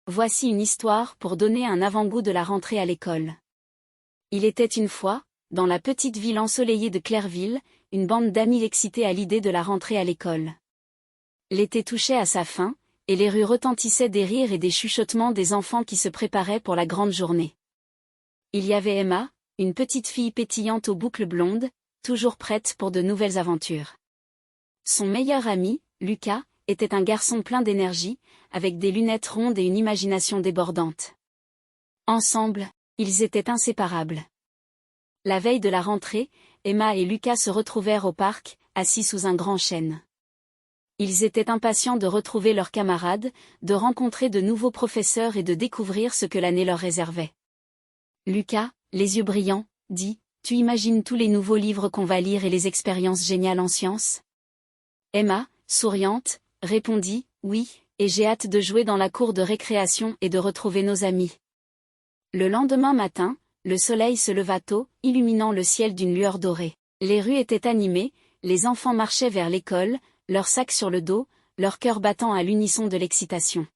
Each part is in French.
Voici une histoire pour donner un avant-goût de la rentrée à l'école. Il était une fois, dans la petite ville ensoleillée de Clairville, une bande d'amis excités à l'idée de la rentrée à l'école. L'été touchait à sa fin, et les rues retentissaient des rires et des chuchotements des enfants qui se préparaient pour la grande journée. Il y avait Emma, une petite fille pétillante aux boucles blondes, toujours prête pour de nouvelles aventures. Son meilleur ami, Lucas, était un garçon plein d'énergie, avec des lunettes rondes et une imagination débordante. Ensemble, ils étaient inséparables. La veille de la rentrée, Emma et Lucas se retrouvèrent au parc, assis sous un grand chêne. Ils étaient impatients de retrouver leurs camarades, de rencontrer de nouveaux professeurs et de découvrir ce que l'année leur réservait. Lucas, les yeux brillants, dit « Tu imagines tous les nouveaux livres qu'on va lire et les expériences géniales en sciences ?» Emma, souriante, répondit « Oui, et j'ai hâte de jouer dans la cour de récréation et de retrouver nos amis. » Le lendemain matin, le soleil se leva tôt, illuminant le ciel d'une lueur dorée. Les rues étaient animées, les enfants marchaient vers l'école, leurs sacs sur le dos, leur cœur battant à l'unisson de l'excitation.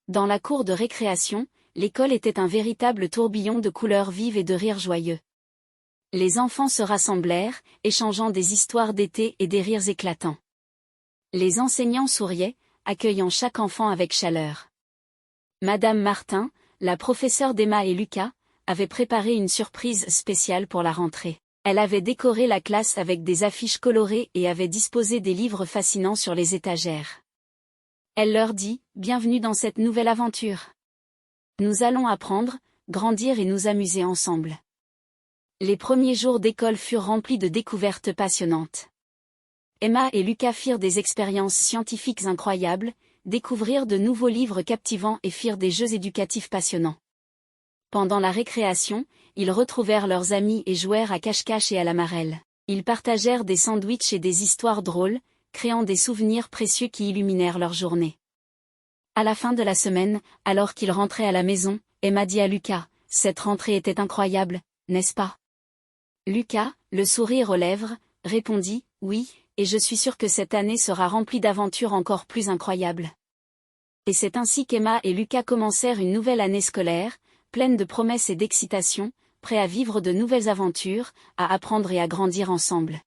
Dans la cour de récréation, l'école était un véritable tourbillon de couleurs vives et de rires joyeux. Les enfants se rassemblèrent, échangeant des histoires d'été et des rires éclatants. Les enseignants souriaient, accueillant chaque enfant avec chaleur. Madame Martin, la professeure d'Emma et Lucas, avait préparé une surprise spéciale pour la rentrée. Elle avait décoré la classe avec des affiches colorées et avait disposé des livres fascinants sur les étagères. Elle leur dit « Bienvenue dans cette nouvelle aventure. Nous allons apprendre, grandir et nous amuser ensemble. » Les premiers jours d'école furent remplis de découvertes passionnantes. Emma et Lucas firent des expériences scientifiques incroyables, découvrirent de nouveaux livres captivants et firent des jeux éducatifs passionnants. Pendant la récréation, ils retrouvèrent leurs amis et jouèrent à cache-cache et à la marelle. Ils partagèrent des sandwichs et des histoires drôles, créant des souvenirs précieux qui illuminèrent leur journée. À la fin de la semaine, alors qu'ils rentraient à la maison, Emma dit à Lucas « Cette rentrée était incroyable, n'est-ce pas ?» Lucas, le sourire aux lèvres, répondit « Oui, et je suis sûr que cette année sera remplie d'aventures encore plus incroyables. » Et c'est ainsi qu'Emma et Lucas commencèrent une nouvelle année scolaire, pleine de promesses et d'excitation, prêts à vivre de nouvelles aventures, à apprendre et à grandir ensemble.